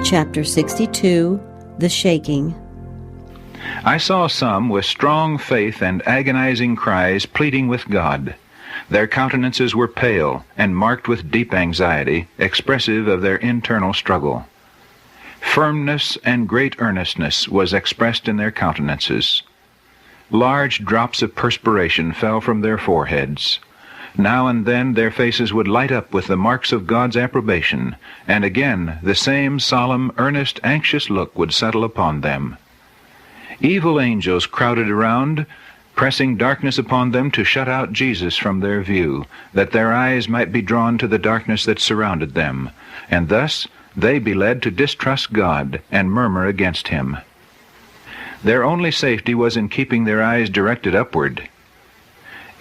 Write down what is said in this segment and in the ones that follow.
Chapter 62, The Shaking. I saw some with strong faith and agonizing cries pleading with God. Their countenances were pale and marked with deep anxiety, expressive of their internal struggle. Firmness and great earnestness was expressed in their countenances. Large drops of perspiration fell from their foreheads. Now and then their faces would light up with the marks of God's approbation, and again the same solemn, earnest, anxious look would settle upon them. Evil angels crowded around, pressing darkness upon them to shut out Jesus from their view, that their eyes might be drawn to the darkness that surrounded them, and thus they be led to distrust God and murmur against Him. Their only safety was in keeping their eyes directed upward.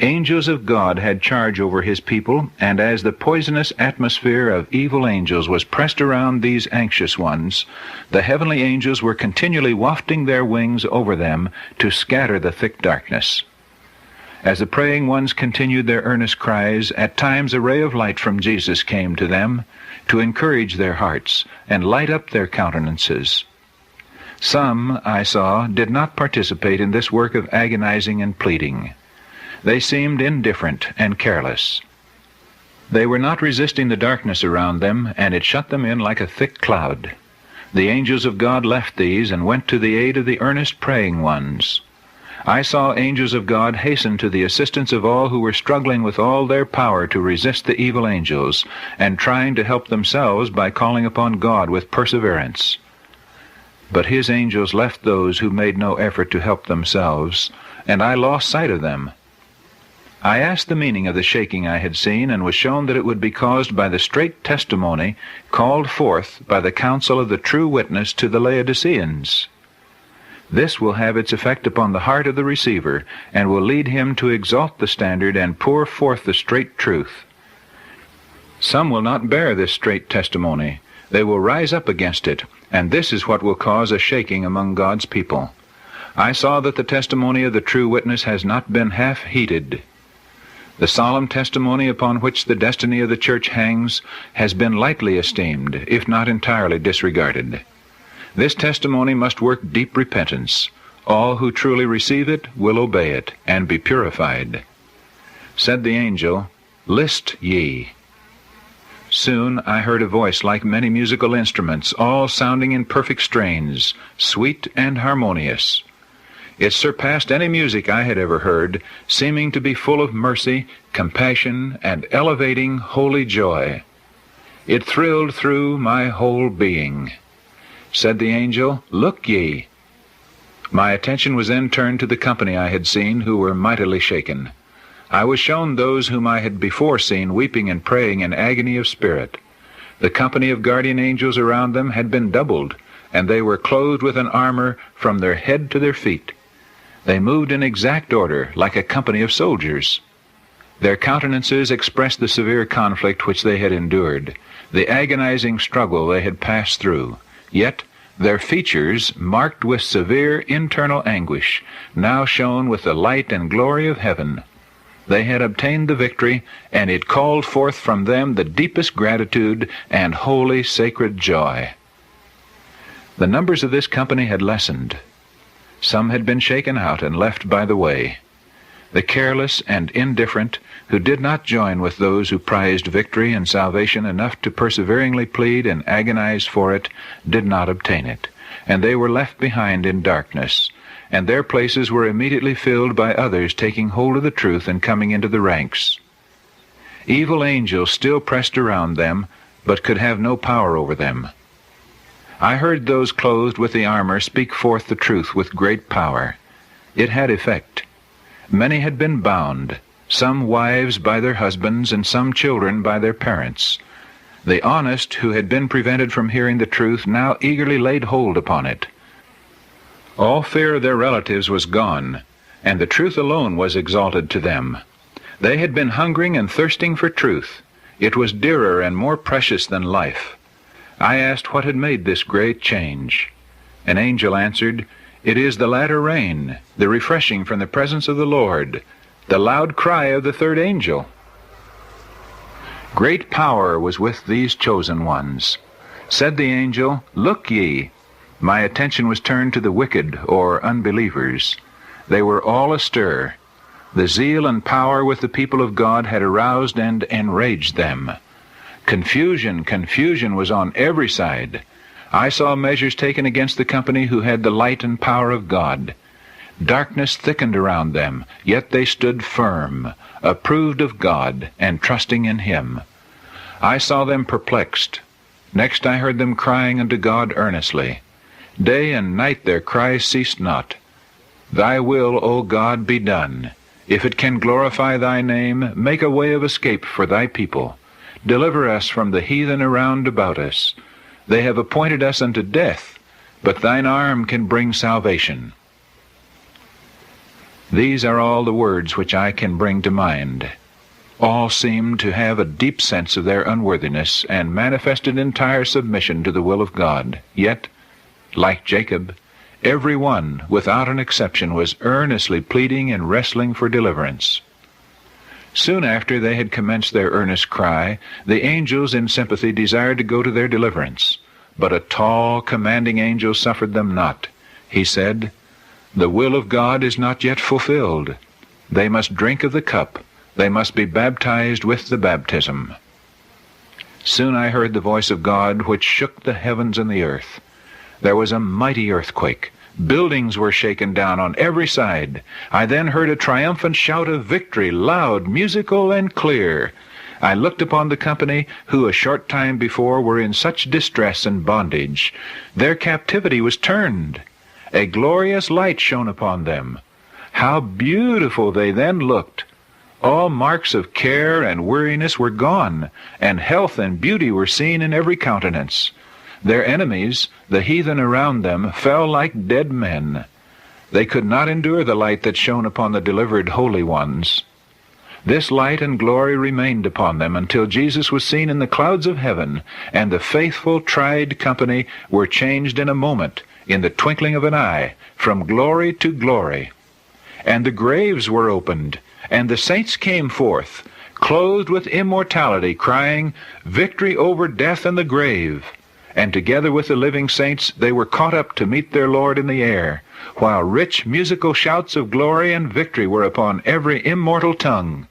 Angels of God had charge over His people, and as the poisonous atmosphere of evil angels was pressed around these anxious ones, the heavenly angels were continually wafting their wings over them to scatter the thick darkness. As the praying ones continued their earnest cries, at times a ray of light from Jesus came to them to encourage their hearts and light up their countenances. Some, I saw, did not participate in this work of agonizing and pleading. They seemed indifferent and careless. They were not resisting the darkness around them, and it shut them in like a thick cloud. The angels of God left these and went to the aid of the earnest praying ones. I saw angels of God hasten to the assistance of all who were struggling with all their power to resist the evil angels, and trying to help themselves by calling upon God with perseverance. But His angels left those who made no effort to help themselves, and I lost sight of them. I asked the meaning of the shaking I had seen, and was shown that it would be caused by the straight testimony called forth by the counsel of the true witness to the Laodiceans. This will have its effect upon the heart of the receiver, and will lead him to exalt the standard and pour forth the straight truth. Some will not bear this straight testimony. They will rise up against it, and this is what will cause a shaking among God's people. I saw that the testimony of the true witness has not been half heeded. The solemn testimony upon which the destiny of the church hangs has been lightly esteemed, if not entirely disregarded. This testimony must work deep repentance. All who truly receive it will obey it, and be purified. Said the angel, "List ye." Soon I heard a voice like many musical instruments, all sounding in perfect strains, sweet and harmonious. It surpassed any music I had ever heard, seeming to be full of mercy, compassion, and elevating holy joy. It thrilled through my whole being. Said the angel, "Look ye." My attention was then turned to the company I had seen, who were mightily shaken. I was shown those whom I had before seen weeping and praying in agony of spirit. The company of guardian angels around them had been doubled, and they were clothed with an armor from their head to their feet. They moved in exact order, like a company of soldiers. Their countenances expressed the severe conflict which they had endured, the agonizing struggle they had passed through. Yet their features, marked with severe internal anguish, now shone with the light and glory of heaven. They had obtained the victory, and it called forth from them the deepest gratitude and holy sacred joy. The numbers of this company had lessened. Some had been shaken out and left by the way. The careless and indifferent, who did not join with those who prized victory and salvation enough to perseveringly plead and agonize for it, did not obtain it, and they were left behind in darkness, and their places were immediately filled by others taking hold of the truth and coming into the ranks. Evil angels still pressed around them, but could have no power over them. I heard those clothed with the armor speak forth the truth with great power. It had effect. Many had been bound, some wives by their husbands, and some children by their parents. The honest, who had been prevented from hearing the truth, now eagerly laid hold upon it. All fear of their relatives was gone, and the truth alone was exalted to them. They had been hungering and thirsting for truth. It was dearer and more precious than life. I asked what had made this great change. An angel answered, "It is the latter rain, the refreshing from the presence of the Lord, the loud cry of the third angel." Great power was with these chosen ones. Said the angel, "Look ye." My attention was turned to the wicked, or unbelievers. They were all astir. The zeal and power with the people of God had aroused and enraged them. Confusion was on every side. I saw measures taken against the company who had the light and power of God. Darkness thickened around them, yet they stood firm, approved of God, and trusting in Him. I saw them perplexed. Next I heard them crying unto God earnestly. Day and night their cries ceased not. Thy will, O God, be done. If it can glorify Thy name, make a way of escape for Thy people. Deliver us from the heathen around about us. They have appointed us unto death, but Thine arm can bring salvation. These are all the words which I can bring to mind. All seemed to have a deep sense of their unworthiness, and manifested entire submission to the will of God. Yet, like Jacob, every one, without an exception, was earnestly pleading and wrestling for deliverance. Soon after they had commenced their earnest cry, the angels in sympathy desired to go to their deliverance. But a tall, commanding angel suffered them not. He said, "The will of God is not yet fulfilled. They must drink of the cup. They must be baptized with the baptism." Soon I heard the voice of God, which shook the heavens and the earth. There was a mighty earthquake. Buildings were shaken down on every side. I then heard a triumphant shout of victory, loud, musical, and clear. I looked upon the company who a short time before were in such distress and bondage. Their captivity was turned. A glorious light shone upon them. How beautiful they then looked! All marks of care and weariness were gone, and health and beauty were seen in every countenance. Their enemies, the heathen around them, fell like dead men. They could not endure the light that shone upon the delivered holy ones. This light and glory remained upon them until Jesus was seen in the clouds of heaven, and the faithful, tried company were changed in a moment, in the twinkling of an eye, from glory to glory. And the graves were opened, and the saints came forth, clothed with immortality, crying, "Victory over death and the grave!" And together with the living saints they were caught up to meet their Lord in the air, while rich musical shouts of glory and victory were upon every immortal tongue.